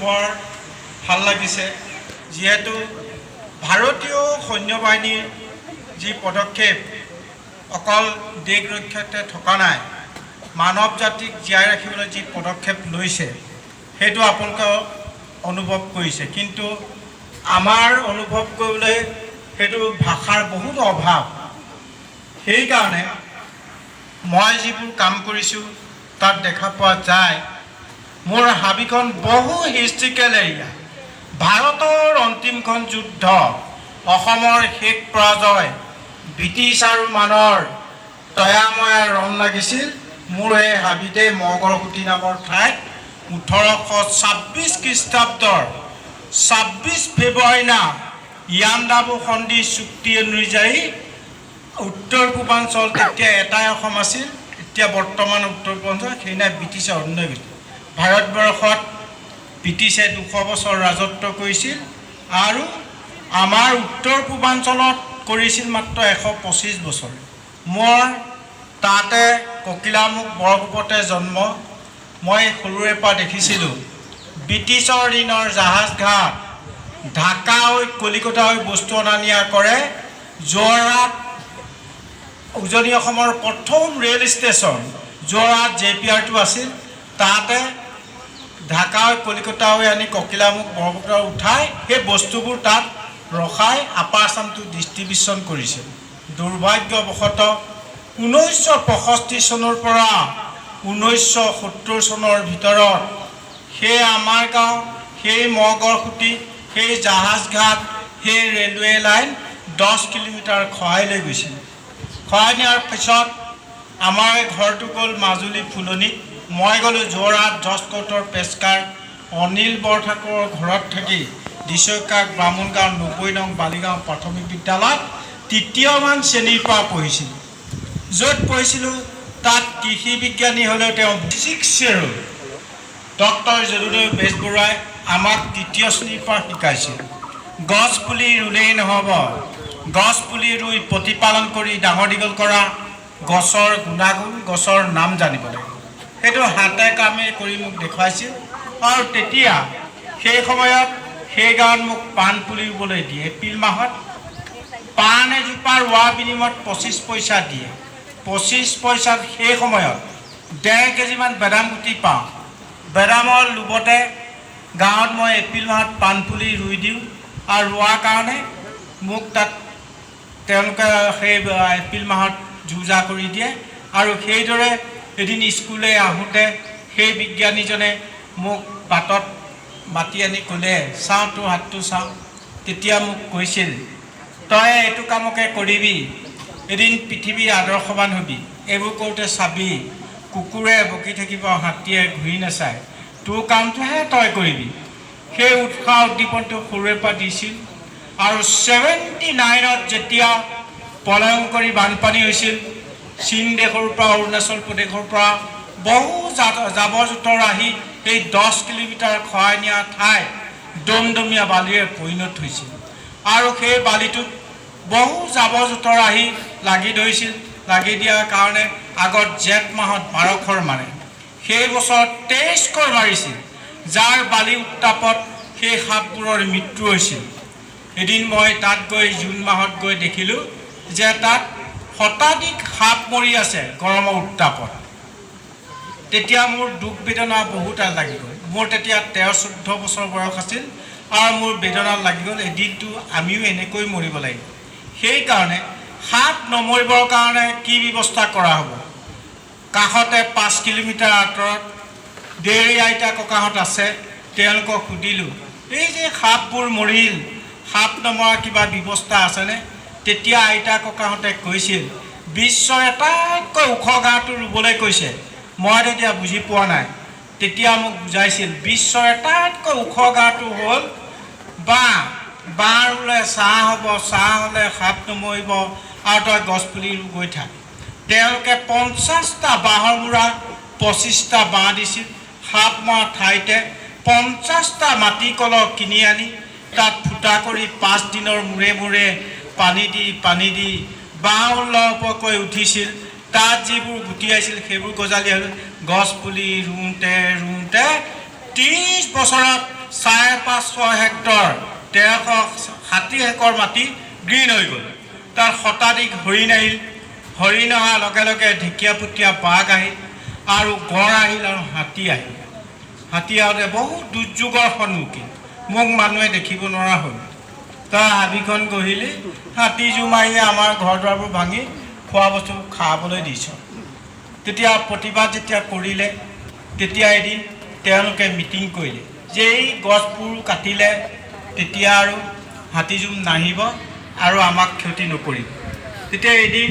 বৰ ভাল লাগিছে যেহেতু ভাৰতীয় সৈন্যবাহিনীৰ যি পদক্ষেপ অকল দেশ ৰক্ষাতে থকা নাই মানৱ জাতিক জীয়াই ৰাখিবলৈ যি পদক্ষেপ লৈছে সেইটো আপোনালোকে অনুভৱ কৰিছে কিন্তু আমাৰ অনুভৱ কৰিবলৈ সেইটো ভাষাৰ বহুত অভাৱ সেইকাৰণে মই যিবোৰ কাম কৰিছোঁ তাত দেখা পোৱা যায় মোৰ হাবিখন বহু হিষ্ট্ৰিকেল এৰিয়া ভাৰতৰ অন্তিমখন যুদ্ধ অসমৰ শেষ পৰাজয় ব্ৰিটিছ আৰু মানৰ তয়াময়া ৰণ লাগিছিল মোৰ এই হাবিতে মগৰসুটি নামৰ ঠাইত 1826 খ্ৰীষ্টাব্দৰ 26 ফেব্ৰুৱাৰী ইয়াণ্ডাবু সন্ধি চুক্তি অনুযায়ী উত্তৰ পূৰ্বাঞ্চল তেতিয়া এটাই অসম আছিল এতিয়া বৰ্তমান উত্তৰ পূৰ্বাঞ্চল সেইদিনা ব্ৰিটিছে অন্যবিধ ভাৰতবৰ্ষত ব্ৰিটিছে 200 বছৰ ৰাজত্ব কৰিছিল আৰু আমাৰ উত্তৰ পূৰ্বাঞ্চলত কৰিছিল মাত্ৰ 125 বছৰ মোৰ তাতে ককিলামুখ বৰগোপতে জন্ম মই সৰুৰে পৰা দেখিছিলোঁ ব্ৰিটিছৰ দিনৰ জাহাজ ঘাট ঢাকা হৈ কলিকতা হৈ বস্তু অনা নিয়া কৰে যোৰহাট উজনি অসমৰ প্ৰথম ৰেল ষ্টেচন যোৰহাট JPR-টো আছিল তাতে ঢাকা হৈ কলিকতা হৈ আনি ককিলামুখ বৰগোপত উঠাই সেই বস্তুবোৰ তাত ৰখাই আপাৰ আছামটো ডিষ্ট্ৰিবিউশ্যন কৰিছিল দুৰ্ভাগ্যবশতঃ 1965 চনৰ পৰা 1970 চনৰ ভিতৰত সেই আমাৰ গাঁও সেই মগৰসুটি সেই জাহাজ ঘাট সেই ৰেলৱে লাইন 10 কিলোমিটাৰ খহাই লৈ গৈছিল খহাই নিয়াৰ পিছত আমাৰ ঘৰটো গ'ল মাজুলী ফুলনিত মই গ'লোঁ যোৰহাট জজকোটৰ পেচকাৰ অনিল বৰঠাকুৰৰ ঘৰত থাকি দিছকাক বামুণগাঁও 90 নং বালিগাঁও প্ৰাথমিক বিদ্যালয়ত তৃতীয়মান শ্ৰেণীৰ পৰা পঢ়িছিলোঁ য'ত পঢ়িছিলোঁ তাত কৃষি বিজ্ঞানী হ'লেও তেওঁ ডক্টৰ যদুদেৱ বেজবৰুৱাই আমাক তৃতীয় শ্ৰেণীৰ পৰা শিকাইছিল গছ পুলি ৰুলেই নহ'ব গছ পুলি ৰুই প্ৰতিপালন কৰি ডাঙৰ দীঘল কৰা গছৰ গুণাগুণ গছৰ নাম জানিব লাগিব সেইটো হাতে কামে কৰি মোক দেখুৱাইছিল আৰু তেতিয়া সেই সময়ত সেই গাঁৱত মোক পাণ পুলি ৰুবলৈ দিয়ে এপ্ৰিল মাহত পাণ এজোপা ৰোৱাৰ বিনিময়ত 25 পইচা দিয়ে 25 পইচাত সেই সময়ত 1.5 কেজিমান বেদাম গুটি পাওঁ বেদামৰ লোভতে গাঁৱত মই এপ্ৰিল মাহত পাণ পুলি ৰুই দিওঁ আৰু ৰোৱাৰ কাৰণে মোক তাত তেওঁলোকে সেই এপ্ৰিল মাহত যোজা কৰি দিয়ে আৰু সেইদৰে এদিন স্কুললৈ আহোঁতে সেই বিজ্ঞানীজনে মোক বাটত মাতি আনি ক'লে চাওঁ তোৰ হাতটো চাওঁ তেতিয়া মোক কৈছিল তই এইটো কামকে কৰিবি এদিন পৃথিৱীৰ আদৰ্শৱান হ'বি এইবোৰ কৰোঁতে চাবি কুকুৰে বকি থাকিব হাতীয়ে ঘূৰি নাচায় তোৰ কামটোহে তই কৰিবি সেই উৎসাহ উদ্দীপনটো সৰুৰে পৰা দিছিল আৰু 79ত যেতিয়া প্ৰলয়ংকৰী বানপানী হৈছিল চীন দেশৰ পৰা অৰুণাচল প্ৰদেশৰ পৰা বহু জাবৰ জোঁথৰ আহি এই 10 কিলোমিটাৰ খহাই নিয়া ঠাই দমদমীয়া বালিৰে পৰিণত হৈছিল আৰু সেই বালিটোত বহু জাবৰ জোঁথৰ আহি লাগি ধৰিছিল লাগি দিয়াৰ কাৰণে আগত জেঠ মাহত 12 খৰ মাৰে সেই বছৰ 23 খৰ মাৰিছিল যাৰ বালি উত্তাপত সেই সাপবোৰৰ মৃত্যু হৈছিল এদিন মই তাত গৈ জুন মাহত গৈ দেখিলোঁ যে তাত শতাধিক সাপ মৰি আছে গৰমৰ উত্তাপত তেতিয়া মোৰ দুখ বেদনা বহুত লাগি গ'ল মোৰ তেতিয়া 13-14 বছৰ বয়স আছিল আৰু মোৰ বেদনা লাগি গ'ল এদিনটো আমিও এনেকৈ মৰিব লাগিব সেইকাৰণে সাপ নমৰিবৰ কাৰণে কি ব্যৱস্থা কৰা হ'ব কাষতে 5 কিলোমিটাৰ আঁতৰত দেউৰী আইতা ককাহঁত আছে তেওঁলোকক সুধিলোঁ এই যে সাপবোৰ মৰিল সাপ নমৰা কিবা ব্যৱস্থা আছেনে তেতিয়া আইতা ককাহঁতে কৈছিল বিশ্বৰ এটাতকৈ ওখ গাঁৱটো ৰুবলৈ কৈছে মই তেতিয়া বুজি পোৱা নাই তেতিয়া মোক বুজাইছিল বিশ্বৰ এটাতকৈ ওখ গাঁৱটো হ'ল বাঁহ ৰুলে ছাঁ হ'ব ছাঁ হ'লে সাপ নমৰিব আৰু তই গছপুলি গৈ থাক তেওঁলোকে 50টা বাঁহৰ মূৰা 25টা বাঁহ দিছিল সাপ মৰা ঠাইতে 50টা মাটি কলহ কিনি আনি তাত ফুটা কৰি 5 দিনৰ মূৰে মূৰে পানী দি বাঁহ লহপহকৈ উঠিছিল তাত যিবোৰ গুটি আছিল সেইবোৰ গজালি হ'ল গছ পুলি ৰুওঁতে 30 বছৰত 550 হেক্টৰ 1360 একৰ মাটি গ্ৰীণ হৈ গ'ল। তাৰ শতাধিক হৰিণ আহিল। হৰিণ অহাৰ লগে লগে ঢেকীয়াপতীয়া বাঘ আহিল আৰু গঁড় আহিল আৰু হাতী আহিল। হাতী আহোঁতে বহুত দুৰ্যোগৰ সন্মুখীন। মোক মানুহে দেখিব নোৱাৰা হ'ল। তাৰ হাবিখন গঢ়িলে হাতী জোম আহি আমাৰ ঘৰ দুৱাৰবোৰ ভাঙি খোৱা বস্তু খাবলৈ দিছ। তেতিয়া প্ৰতিবাদ যেতিয়া কৰিলে তেতিয়া এদিন তেওঁলোকে মিটিং কৰিলে যে এই গছবোৰ কাটিলে তেতিয়া আৰু হাতী জোম নাহিব আৰু আমাক ক্ষতি নকৰিব। তেতিয়া এদিন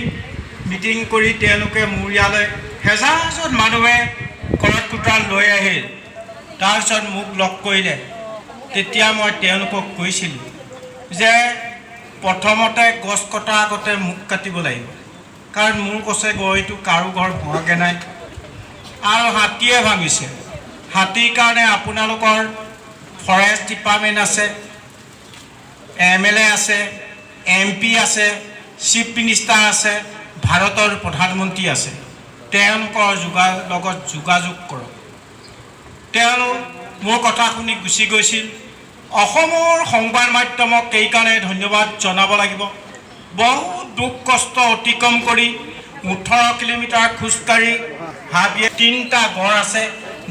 মিটিং কৰি তেওঁলোকে মোৰ ইয়ালৈ হেজাৰজন মানুহে ঘৰত কোটাল লৈ আহিল। তাৰপিছত মোক লগ কৰিলে। তেতিয়া মই তেওঁলোকক কৈছিলোঁ যে প্ৰথমতে গছ কটাৰ আগতে মোক কাটিব লাগিব, কাৰণ মোৰ গছে গড়িটো কাৰো ঘৰ ভঙাকৈ নাই আৰু হাতীয়ে ভাঙিছে। হাতীৰ কাৰণে আপোনালোকৰ ফৰেষ্ট ডিপাৰ্টমেণ্ট আছে, MLA আছে, MP আছে, চিফ মিনিষ্টাৰ আছে, ভাৰতৰ প্ৰধানমন্ত্ৰী আছে। তেওঁলোকৰ লগত যোগাযোগ কৰক। তেওঁলোক মোৰ কথা শুনি গুচি গৈছিল। অসমৰ সংবাদ মাধ্যমক এইকাৰণে ধন্যবাদ জনাব লাগিব। বহুত দুখ কষ্ট অতিক্ৰম কৰি 18 কিলোমিটাৰ খোজকাঢ়ি হাবিয়ে 3টা গড় আছে,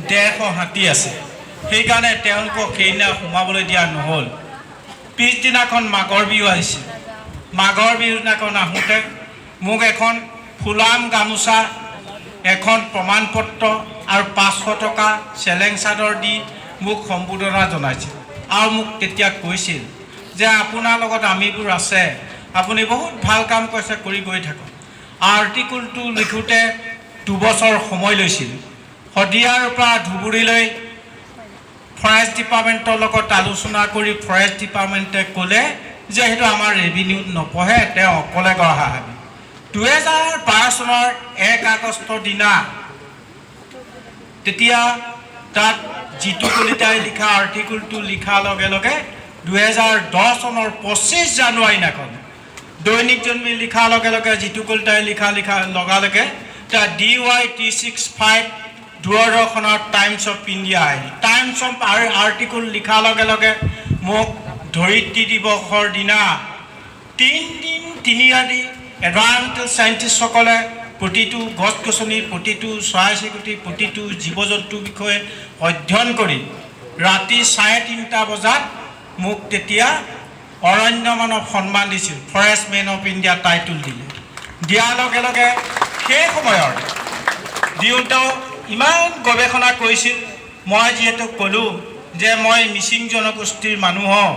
150 হাতী আছে। সেইকাৰণে তেওঁলোকক সেইদিনা সোমাবলৈ দিয়া নহ'ল। পিছদিনাখন মাঘৰ বিহু আহিছিল। মাঘৰ বিহুৰ দিনাখন আহোঁতে মোক এখন ফুলাম গামোচা, এখন প্ৰমাণপত্ৰ আৰু 500 টকা চেলেং চাদৰ দি মোক সম্বোধনা জনাইছিল আৰু মোক তেতিয়া কৈছিল যে আপোনাৰ লগত আমিবোৰ আছে, আপুনি বহুত ভাল কাম কৰিছে, কৰি গৈ থাকক। আৰ্টিকুলটো লিখোঁতে 2 বছৰ সময় লৈছিল। শদিয়াৰ পৰা ধুবুৰীলৈ ফৰেষ্ট ডিপাৰ্টমেণ্টৰ লগত আলোচনা কৰি ফৰেষ্ট ডিপাৰ্টমেণ্টে ক'লে যে সেইটো আমাৰ ৰেভিনিউত নপঢ়ে, তেওঁ অকলে গঢ়া হাবি। 2012 চনৰ 1 আগষ্টৰ দিনা তেতিয়া তাত জিতু কলিতাই লিখা আৰ্টিকুলটো লিখাৰ লগে লগে 2010 চনৰ 25 জানুৱাৰী দিনাখন দৈনিক জন্মী লিখাৰ লগে লগে জিতু কলিতাই লিখা লগালগে তাত DY365 দূৰদৰ্শনৰ টাইমছ অফ ইণ্ডিয়া আহিল। টাইমছ অফ আৰ্টিকুল লিখাৰ লগে লগে মোক ধৰিত্ৰী দিৱসৰ দিনা 3 দিন 3 ৰাতি এনভাইৰনমেণ্টেল চাইণ্টিষ্টসকলে প্ৰতিটো গছ গছনি, প্ৰতিটো চৰাই চিৰিকটি, প্ৰতিটো জীৱ জন্তুৰ বিষয়ে অধ্যয়ন কৰি ৰাতি 3:30 বজাত মোক তেতিয়া অৰণ্য মানৱ সন্মান দিছিল। Forest man of India title দিলে। দিয়াৰ লগে লগে সেই সময়ৰ দিওঁতেও ইমান গৱেষণা কৰিছিল। মই যিহেতু ক'লোঁ যে মই মিচিং জনগোষ্ঠীৰ মানুহ হওঁ,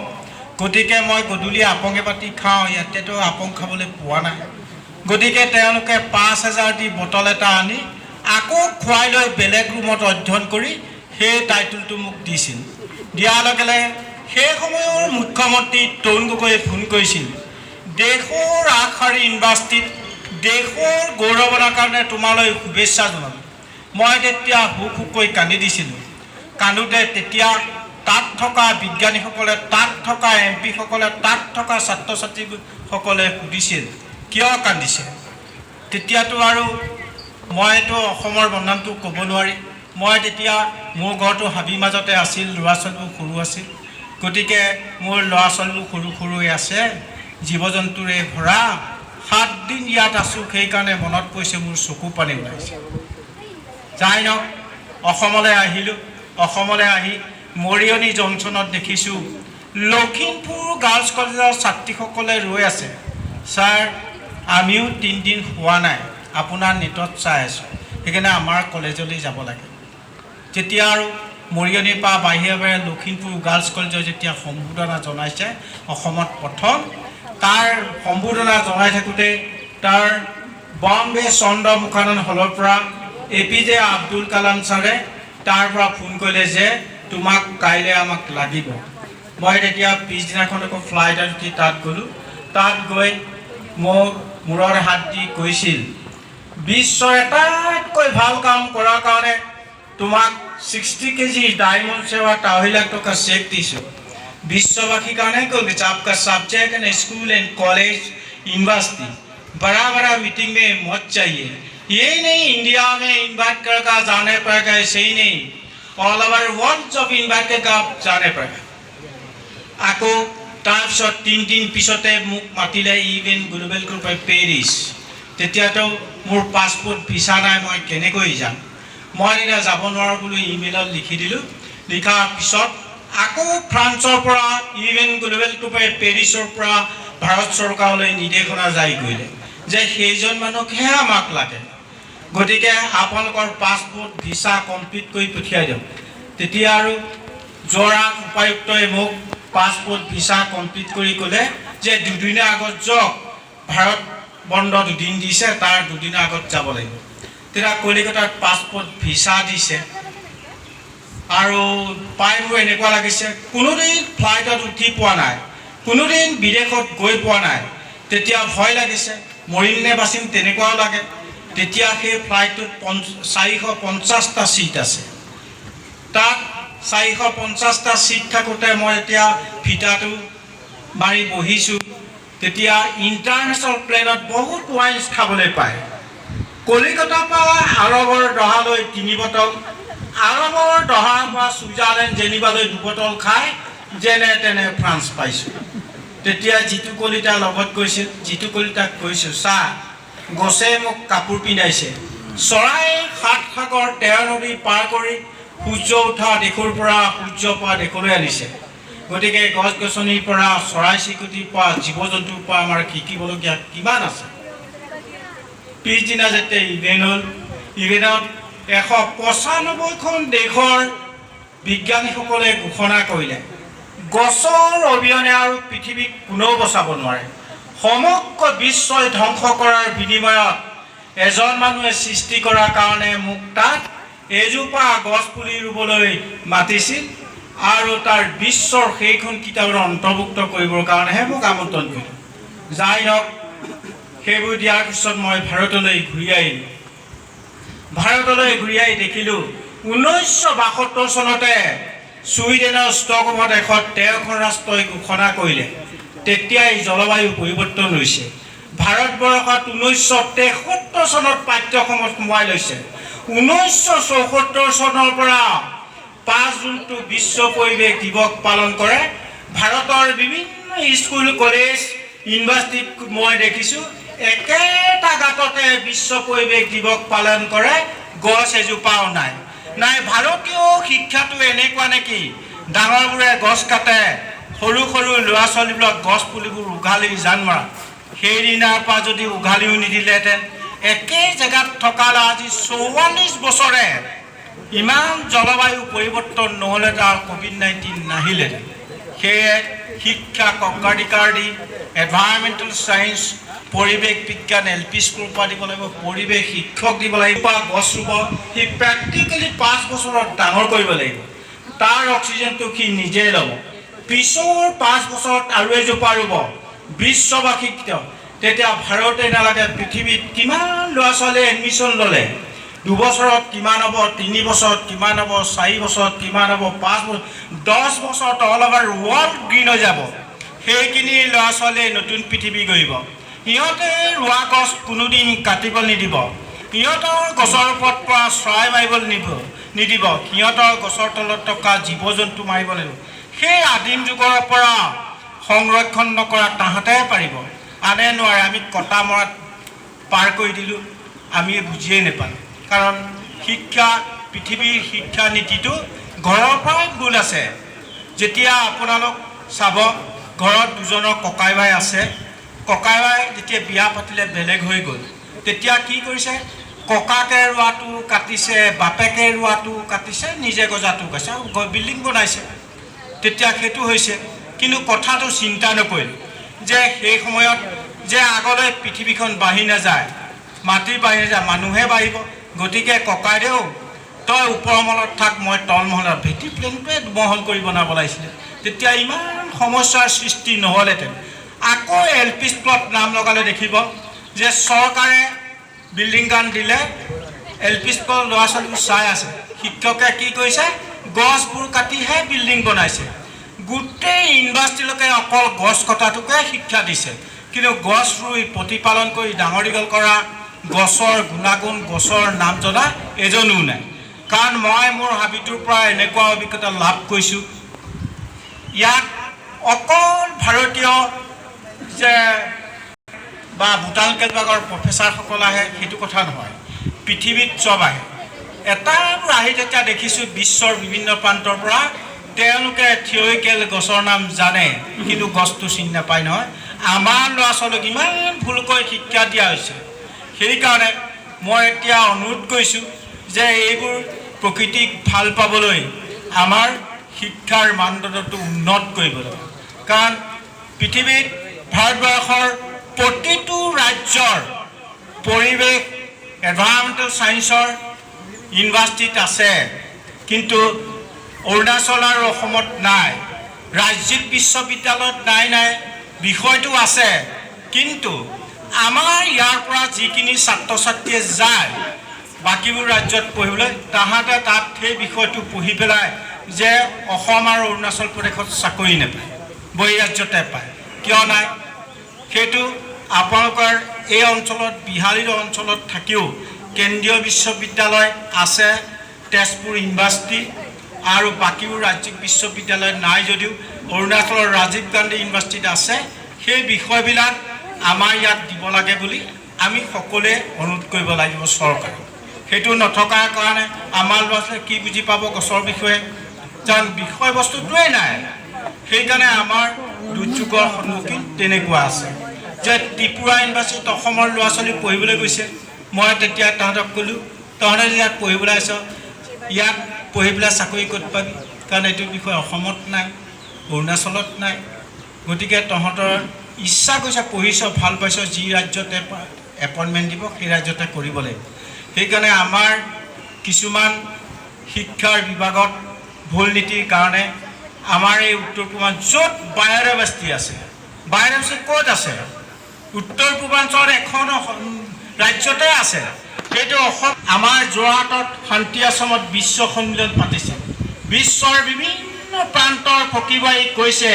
গতিকে মই গধূলি আপং এবাতি খাওঁ। ইয়াতেতো আপং খাবলৈ পোৱা নাই। গতিকে তেওঁলোকে 5,000 দি বটল এটা আনি আকৌ খুৱাই লৈ বেলেগ ৰুমত অধ্যয়ন কৰি সেই টাইটলটো মোক দিছিল। দিয়াৰ লগে লগে সেই সময়ৰ মুখ্যমন্ত্ৰী তৰুণ গগৈয়ে ফোন কৰিছিল, দেশৰ আগশাৰী ইউনিভাৰ্চিটিত দেশৰ গৌৰৱৰ কাৰণে তোমালৈ শুভেচ্ছা জনালোঁ। মই তেতিয়া হুক হুকৈ কান্দি দিছিলোঁ। কান্দোতে তেতিয়া তাত থকা বিজ্ঞানীসকলে, তাত থকা MP সকলে, তাত থকা ছাত্ৰ ছাত্ৰীসকলে সুধিছিল কিয় কান্দিছে। তেতিয়াতো আৰু মইতো অসমৰ বনামটো ক'ব নোৱাৰি। মই তেতিয়া মোৰ ঘৰটো হাবিৰ মাজতে আছিল, ল'ৰা ছোৱালীবোৰ সৰু আছিল। গতিকে মোৰ ল'ৰা ছোৱালীবোৰ সৰু সৰুৱে আছে, জীৱ জন্তুৰে ভৰা। 7 দিন ইয়াত আছোঁ, সেইকাৰণে মনত পৰিছে, মোৰ চকু পানী ওলাইছে। যাই নহওক অসমলৈ আহিলোঁ। অসমলৈ আহি মৰিয়নি জংচনত দেখিছোঁ লখিমপুৰ গাৰ্লছ কলেজৰ ছাত্ৰীসকলে ৰৈ আছে। ছাৰ, আমিও 3 দিন হোৱা নাই, আপোনাৰ নেটত চাই আছোঁ, সেইকাৰণে আমাৰ কলেজলৈ যাব লাগে। যেতিয়া আৰু মৰিয়নিৰ পৰা বাহিৰে বাহিৰে লখিমপুৰ গাৰ্লছ কলেজৰ যেতিয়া সম্বোধনা জনাইছে অসমত প্ৰথম, তাৰ সম্বোধনা জনাই থাকোঁতে তাৰ বম্বে চন্দ্ৰ মুখানন হলৰ পৰা APJ আব্দুল কালাম ছাৰে তাৰ পৰা ফোন কৰিলে যে তোমাক কাইলৈ আমাক লাগিব। মই তেতিয়া পিছদিনাখন আকৌ ফ্লাইটত উঠি তাত গ'লোঁ। তাত গৈ মোক মূৰৰ হাত দি কৈছিল, বিশ্বৰ আটাইতকৈ ভাল কাম কৰাৰ কাৰণে তোমাক 60 কেজি डायमंड से 2 लाख टका चेक दिसो। विश्ववासी कारण को आपका subject and school and college university बड़ा बड़ा मीटिंग में मत चाहिए। ये नहीं इंडिया में इन्वाइट कर जाने पड़ेगा, ऐसे ही नहीं। All over world of invited জানে প্ৰায় আকৌ তাৰপিছত তিনিদিন পিছতে মোক মাতিলে ইভেন গ্লোবেল গ্ৰুপে পেৰিছ তেতিয়াতো মোৰ পাছপোৰ্ট ভিছা নাই মই কেনেকৈ যাম মই এতিয়া যাব নোৱাৰোঁ বুলি ইমেইলত লিখি দিলোঁ লিখাৰ পিছত আকৌ ফ্ৰান্সৰ পৰা ইভেন গ্লোবেল গ্ৰুপে পেৰিছৰ পৰা ভাৰত চৰকাৰলৈ নিৰ্দেশনা জাৰি কৰিলে যে সেইজন মানুহকহে আমাক লাগে গতিকে আপোনালোকৰ পাছপোৰ্ট ভিছা কমপ্লিট কৰি পঠিয়াই দিয়ক তেতিয়া আৰু যোৰহাট উপায়ুক্তই মোক পাছপোৰ্ট ভিছা কমপ্লিট কৰি ক'লে যে দুদিনৰ আগত যাওক ভাৰত বন্ধ দুদিন দিছে তাৰ দুদিনৰ আগত যাব লাগিব তেতিয়া কলিকতাত পাছপোৰ্ট ভিছা দিছে আৰু পাই মোৰ এনেকুৱা লাগিছে কোনোদিন ফ্লাইটত উঠি পোৱা নাই কোনোদিন বিদেশত গৈ পোৱা নাই তেতিয়া ভয় লাগিছে মৰিম নে বাচিম তেনেকুৱাও লাগে তেতিয়া সেই ফ্লাইটটোত 450টা ছিট আছে তাত 450টা ছিট থাকোঁতে মই এতিয়া ফিটাটো মাৰি বহিছোঁ তেতিয়া ইণ্টাৰনেশ্যনেল প্লেনত বহুত ৱাইনছ খাবলৈ পায় কলিকতাৰ পৰা আৰৱৰ দহালৈ 3 বটল আৰৱৰ দহাৰ পৰা ছুইজাৰলেণ্ড জেনিভালৈ 2 বটল খাই যেনে তেনে ফ্ৰান্স পাইছোঁ তেতিয়া জিতু কলিতা লগত গৈছিল জিতু কলিতাক কৈছোঁ চাহ গছে মোক কাপোৰ পিন্ধাইছে চৰাই সাত সাগৰ 13 নদী পাৰ কৰি সূৰ্য উঠা দেশৰ পৰা সূৰ্য পৰা দেশলৈ আনিছে গতিকে গছ গছনিৰ পৰা চৰাই চিৰিকটিৰ পৰা জীৱ জন্তুৰ পৰা আমাৰ শিকিবলগীয়া কিমান আছে পিছদিনা যেতিয়া ইভেণ্টত 195খন দেশৰ বিজ্ঞানীসকলে ঘোষণা কৰিলে গছৰ অবিহনে আৰু পৃথিৱীক কোনেও বচাব নোৱাৰে সমগ্ৰ বিশ্বই ধ্বংস কৰাৰ বিনিময়ত এজন মানুহে সৃষ্টি কৰাৰ কাৰণে মোক তাত এজোপা গছ পুলি ৰুবলৈ মাতিছিল আৰু তাৰ বিশ্বৰ সেইখন কিতাপত অন্তৰ্ভুক্ত কৰিবৰ কাৰণেহে মোক আমন্ত্ৰণ কৰিলে যাই হওক সেইবোৰ দিয়াৰ পিছত মই ভাৰতলৈ ঘূৰি আহিলোঁ ভাৰতলৈ ঘূৰি আহি দেখিলোঁ 1972 চনতে ছুইডেনৰ ষ্টকহোমত 13খন ৰাষ্ট্ৰই ঘোষণা কৰিলে তেতিয়াই জলবায়ু পৰিৱৰ্তন হৈছে ভাৰতবৰ্ষত 1973 চনত পাঠ্যক্ৰমত সোমাই লৈছে 1974 চনৰ পৰা 5 জুনটো বিশ্ব পৰিৱেশ দিৱস পালন কৰে ভাৰতৰ বিভিন্ন স্কুল কলেজ ইউনিভাৰ্চিটিত মই দেখিছোঁ একেটা গাঁততে বিশ্ব পৰিৱেশ দিৱস পালন কৰে গছ এজোপাও নাই নাই ভাৰতীয় শিক্ষাটো এনেকুৱা নেকি ডাঙৰবোৰে গছ কাটে সৰু সৰু ল'ৰা ছোৱালীবিলাক গছ পুলিবোৰ উঘালি জান মৰা সেইদিনাৰ পৰা যদি উঘালিও নিদিলেহেঁতেন একে জেগাত থকালে আজি 44 বছৰে ইমান জলবায়ু পৰিৱৰ্তন নহ'লে তাৰ COVID-19 নাহিলেহেঁতেন সেয়ে শিক্ষাক অগ্ৰাধিকাৰ দি এনভাইৰনমেণ্টেল ছায়েন্স পৰিৱেশ বিজ্ঞান LP স্কুলৰ পৰা দিব লাগিব পৰিৱেশ শিক্ষক দিব লাগিব গছ ৰুব সি প্ৰেক্টিকেলি 5 বছৰত ডাঙৰ কৰিব লাগিব তাৰ অক্সিজেনটো সি নিজে ল'ব পিছৰ 5 বছৰত আৰু এজোপা ৰুব বিশ্ববাসীক তেতিয়া ভাৰতে নালাগে পৃথিৱীত কিমান ল'ৰা ছোৱালীয়ে এডমিশ্যন ল'লে 2 বছৰত কিমান হ'ব 3 বছৰত কিমান হ'ব 4 বছৰত কিমান হ'ব 5 বছৰ 10 বছৰত অল অভাৰ ৱৰ্ল্ড গ্ৰীণ হৈ যাব সেইখিনি ল'ৰা ছোৱালীয়ে নতুন পৃথিৱী গঢ়িব ইহঁতে ৰোৱা গছ কোনোদিন কাটিব নিদিব ইহঁতৰ গছৰ ওপৰত পৰা চৰাই মাৰিবলৈ নিদিব সিহঁতৰ গছৰ তলত থকা জীৱ জন্তু মাৰিব লাগিব সেই আদিম যুগৰ পৰা সংৰক্ষণ নকৰা তাহাঁতে পাৰিব আনে নোৱাৰে আমি কটা মৰাত পাৰ কৰি দিলোঁ আমি বুজিয়েই নাপালোঁ কাৰণ শিক্ষা পৃথিৱীৰ শিক্ষা নীতিটো ঘৰৰ পৰাই ভুল আছে যেতিয়া আপোনালোক চাব ঘৰত দুজনৰ ককাই ভাই আছে ককাই ভাই যেতিয়া বিয়া পাতিলে বেলেগ হৈ গ'ল তেতিয়া কি কৰিছে ককাকে ৰোৱাটো কাটিছে বাপেকে ৰোৱাটো কাটিছে নিজে গজাটো গৈছে বিল্ডিং বনাইছে তেতিয়া সেইটো হৈছে কিন্তু কথাটো চিন্তা নকৰিল যে সেই সময়ত যে আগলৈ পৃথিৱীখন বাঢ়ি নাযায় মাটি বাঢ়ি নাযায় মানুহে বাঢ়িব গতিকে ককাইদেউ তই ওপৰ মহলত থাক মই তল মহলত ভেটি প্লেনটোৱে দুমহল কৰি বনাব লাগিছিলে তেতিয়া ইমান সমস্যাৰ সৃষ্টি নহ'লহেঁতেন আকৌ LP স্কুলত নাম লগালে দেখিব যে চৰকাৰে বিল্ডিং গান দিলে LP স্কুলৰ ল'ৰা ছোৱালীবোৰ চাই আছে শিক্ষকে কি কৰিছে গছবোৰ কাটিহে বিল্ডিং বনাইছে গোটেই ইউনিভাৰ্চিটিলৈকে অকল গছ কটাটোকে শিক্ষা দিছে কিন্তু গছ ৰুই প্ৰতিপালন কৰি ডাঙৰ দীঘল কৰা গছৰ গুণাগুণ গছৰ নাম জনা এজনো নাই কাৰণ মই মোৰ হাবিটোৰ পৰা এনেকুৱা অভিজ্ঞতা লাভ কৰিছোঁ ইয়াত অকল ভাৰতীয় যে বা বুটানিকেল বিভাগৰ প্ৰফেচাৰসকল আহে সেইটো কথা নহয় পৃথিৱীত চব আহে এটাবোৰ আহি যেতিয়া দেখিছোঁ বিশ্বৰ বিভিন্ন প্ৰান্তৰ পৰা তেওঁলোকে থিয়ৰিকেল গছৰ নাম জানে কিন্তু গছটো চিনি নাপায় নহয় আমাৰ ল'ৰা ছোৱালীক ইমান ভুলকৈ শিক্ষা দিয়া হৈছে সেইকাৰণে মই এতিয়া অনুৰোধ কৰিছোঁ যে এইবোৰ প্ৰকৃতিক ভাল পাবলৈ আমাৰ শিক্ষাৰ মানদণ্ডটো উন্নত কৰিব লাগে কাৰণ পৃথিৱীত ভাৰতবৰ্ষৰ প্ৰতিটো ৰাজ্যৰ পৰিৱেশ এনভাইৰনমেণ্টেল ছায়েন্সৰ ইউনিভাৰ্চিটিত আছে কিন্তু অৰুণাচল আৰু অসমত নাই ৰাজ্যিক বিশ্ববিদ্যালয়ত নাই বিষয়টো আছে কিন্তু আমাৰ ইয়াৰ পৰা যিখিনি ছাত্ৰ ছাত্ৰীয়ে যায় বাকীবোৰ ৰাজ্যত পঢ়িবলৈ তাহাঁতে তাত সেই বিষয়টো পঢ়ি পেলাই যে অসম আৰু অৰুণাচল প্ৰদেশত চাকৰি নাপায় বহিৰাজ্যতে পায় কিয় নাই সেইটো আপোনালোকৰ এই অঞ্চলত বিহালীৰ অঞ্চলত থাকিও কেন্দ্ৰীয় বিশ্ববিদ্যালয় আছে তেজপুৰ ইউনিভাৰ্চিটি আৰু বাকীবোৰ ৰাজ্যিক বিশ্ববিদ্যালয় নাই যদিও অৰুণাচলৰ ৰাজীৱ গান্ধী ইউনিভাৰ্চিটিত আছে সেই বিষয়বিলাক আমাৰ ইয়াত দিব লাগে বুলি আমি সকলোৱে অনুৰোধ কৰিব লাগিব চৰকাৰক সেইটো নথকাৰ কাৰণে আমাৰ ল'ৰা ছোৱালীয়ে কি বুজি পাব গছৰ বিষয়ে কাৰণ বিষয়বস্তুটোৱেই নাই সেইকাৰণে আমাৰ দুৰ্যোগৰ সন্মুখীন তেনেকুৱা আছে যে ত্ৰিপুৰা ইউনিভাৰ্চিটিত অসমৰ ল'ৰা ছোৱালী পঢ়িবলৈ গৈছে মই তেতিয়া তাহাঁতক ক'লোঁ তহঁতে ইয়াত পঢ়িবলৈ আহিছ ইয়াত পঢ়ি পেলাই চাকৰি ক'ত পাবি কাৰণ এইটো বিষয় অসমত নাই অৰুণাচলত নাই গতিকে তহঁতৰ ইচ্ছা কৰিছে পঢ়িছ ভাল পাইছ যি ৰাজ্যতে এপইণ্টমেণ্ট দিব সেই ৰাজ্যতে কৰিব লাগিব সেইকাৰণে আমাৰ কিছুমান শিক্ষাৰ বিভাগত ভুল নীতিৰ কাৰণে আমাৰ এই উত্তৰ পূৰ্বাঞ্চলত বায়'ডাইভাৰ্চিটি আছে বায়'ডাইভাৰ্চিটি ক'ত আছে উত্তৰ পূৰ্বাঞ্চলত এখন ৰাজ্যতে আছে সেইটো অসম আমাৰ যোৰহাটত শান্তি আশ্ৰমত বিশ্ব সন্মিলন পাতিছে বিশ্বৰ বিভিন্ন প্ৰান্তৰ ফকীবাৰী কৈছে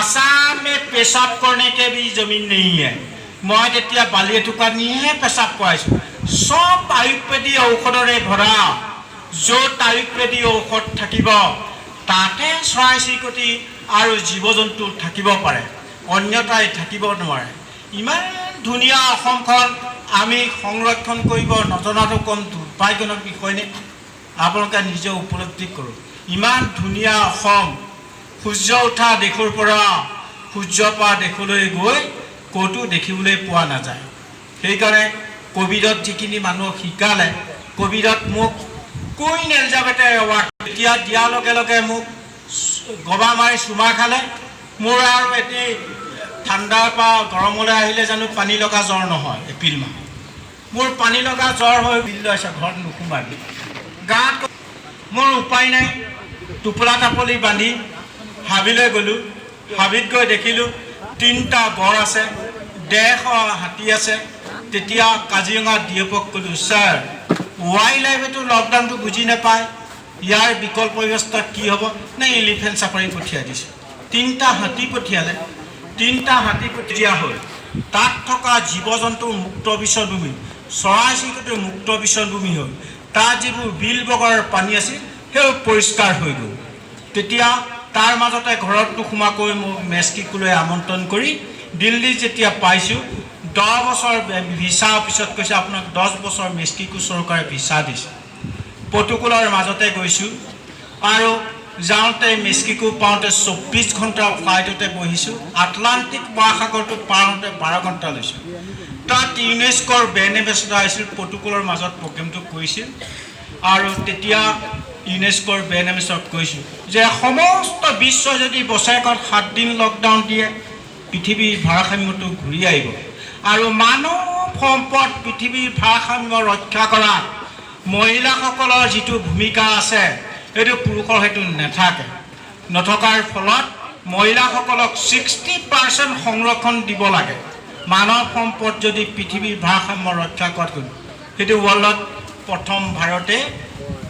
আসাম में पेशाब करने के भी जमीन नहीं है मैं তেতিয়া বালি এটুকা নিয়ে পেচাব কৰাইছোঁ সব আয়ুৰ্বেদিক ঔষধৰে ভৰা য'ত আয়ুৰ্বেদিক ঔষধ থাকিব তাতে চৰাই চিৰিকটি আৰু জীৱ জন্তু থাকিব পাৰে অন্যতাই থাকিব নোৱাৰে ইমান ধুনীয়া অসমখন আমি সংৰক্ষণ কৰিব নজনাটো কম দুৰ্ভাগ্যজনক বিষয় নে আপোনালোকে নিজে উপলব্ধি কৰক ইমান ধুনীয়া অসম সূৰ্য উঠা দেশৰ পৰা সূৰ্য পৰা দেশলৈ গৈ ক'তো দেখিবলৈ পোৱা নাযায় সেইকাৰণে কোভিডত যিখিনি মানুহক শিকালে কোভিডত মোক কুইন এলিজাবেথে এৱাৰ্ড এতিয়া দিয়াৰ লগে লগে মোক গবা মাৰি চুমা খালে মোৰ আৰু এটি ঠাণ্ডাৰ পৰা গৰমলৈ আহিলে জানো পানী লগা জ্বৰ নহয় এপ্ৰিল মাহ মোৰ পানী লগা জ্বৰ হৈ বিল লৈছে ঘৰত নোসোমাবি গাত মোৰ উপায় নাই টোপোলা টাপলি বান্ধি হাবিলৈ গ'লোঁ হাবিত গৈ দেখিলোঁ 3টা গড় আছে 150 হাতী আছে তেতিয়া কাজিৰঙা ডিএফক ক'লোঁ ছাৰ ৱাইল্ড লাইফেতো লকডাউনটো বুজি নাপায় ইয়াৰ বিকল্প ব্যৱস্থা কি হ'ব নে এলিফেণ্ট চাফাৰী পঠিয়াই দিছোঁ 3টা হাতী পঠিয়ালে 3টা হাতী পঠিওৱা হ'ল তাত থকা জীৱ জন্তুৰ মুক্ত বিচৰভূমি চৰাই চিৰিকটিৰ মুক্ত বিচৰভূমি হ'ল তাত যিবোৰ বিল বগৰ পানী আছিল সেইবোৰ পৰিষ্কাৰ হৈ গ'ল তেতিয়া তাৰ মাজতে ঘৰত নোসোমাকৈ মোক মেক্সিকোলৈ আমন্ত্ৰণ কৰি দিল্লী যেতিয়া পাইছোঁ 10 বছৰ ভিছা অফিচত কৈছে আপোনাক 10 বছৰ মেক্সিকো চৰকাৰে ভিছা দিছে প্ৰটোকলৰ মাজতে গৈছোঁ আৰু যাওঁতে মেক্সিকো পাওঁতে 24 ঘণ্টা ফ্লাইটতে বহিছোঁ আটলাণ্টিক মহাসাগৰটো পাৰ হওঁতে 12 ঘণ্টা লৈছোঁ তাত ইউনেস্কোৰ ব্ৰেণ্ড এম্বেছাডৰ আহিছিল প্ৰটোকলৰ মাজত প্ৰগ্ৰেমটো কৰিছিল আৰু তেতিয়া ইউনেস্কোৰ ব্ৰেণ্ড এম্বেছাডৰক কৈছোঁ যে সমস্ত বিশ্ব যদি বছৰেকত 7 দিন লকডাউন দিয়ে পৃথিৱীৰ ভাৰসাম্যটো ঘূৰি আহিব আৰু মানৱ সম্পদ পৃথিৱীৰ ভাৰসাম্য ৰক্ষা কৰাত মহিলাসকলৰ যিটো ভূমিকা আছে সেইটো পুৰুষৰ সেইটো নাথাকে নথকাৰ ফলত মহিলাসকলক 60% সংৰক্ষণ দিব লাগে মানৱ সম্পদ যদি পৃথিৱীৰ ভাৰসাম্য ৰক্ষা কৰাটো সেইটো ৱৰ্ল্ডত প্ৰথম ভাৰতে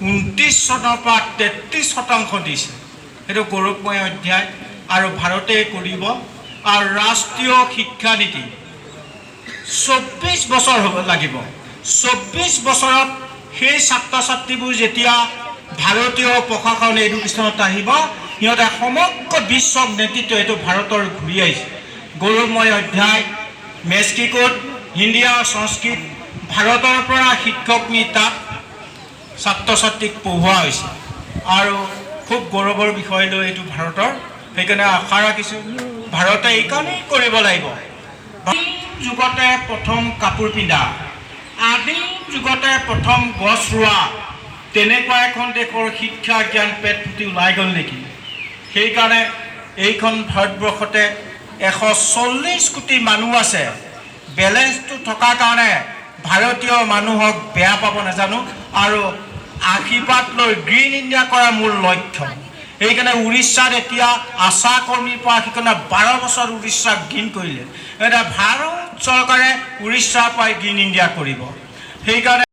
29 চনৰ পৰা 33% দিছে সেইটো গৌৰৱময় অধ্যায় আৰু ভাৰতে কৰিব আৰু ৰাষ্ট্ৰীয় শিক্ষা নীতি 24 বছৰ হ'ব লাগিব 24 বছৰত সেই ছাত্ৰ ছাত্ৰীবোৰ যেতিয়া ভাৰতীয় প্ৰশাসন এডুকেশ্যনত আহিব সিহঁতে সমগ্ৰ বিশ্বক নেতৃত্ব এইটো ভাৰতৰ ঘূৰি আহিছে গৌৰৱময় অধ্যায় মেক্সিকোত হিন্দী আৰু সংস্কৃত ভাৰতৰ পৰা শিক্ষক নি তাত ছাত্ৰ ছাত্ৰীক পঢ়োৱা হৈছে আৰু খুব গৌৰৱৰ বিষয় লৈ এইটো ভাৰতৰ সেইকাৰণে আশা ৰাখিছোঁ ভাৰতে এইকাৰণেই কৰিব লাগিব যুগতে প্ৰথম কাপোৰ পিন্ধা আদিম যুগতে প্ৰথম গছ ৰোৱা তেনেকুৱা এখন দেশৰ শিক্ষা জ্ঞান পেট ফুটি ওলাই গ'ল নেকি সেইকাৰণে এইখন ভাৰতবৰ্ষতে 140 কোটি মানুহ আছে বেলেঞ্চটো থকাৰ কাৰণে ভাৰতীয় মানুহক বেয়া পাব নাজানো আৰু আশীৰ্বাদ লৈ গ্ৰীণ ইণ্ডিয়া কৰা মূল লক্ষ্য সেইকাৰণে উৰিষ্যাত এতিয়া আশা কৰ্মীৰ পৰা সেইকাৰণে 12 বছৰ উৰিষ্যাক গ্ৰীণ কৰিলে এতিয়া ভাৰত চৰকাৰে উৰিষ্যাৰ পৰা গ্ৰীণ ইণ্ডিয়া কৰিব সেইকাৰণে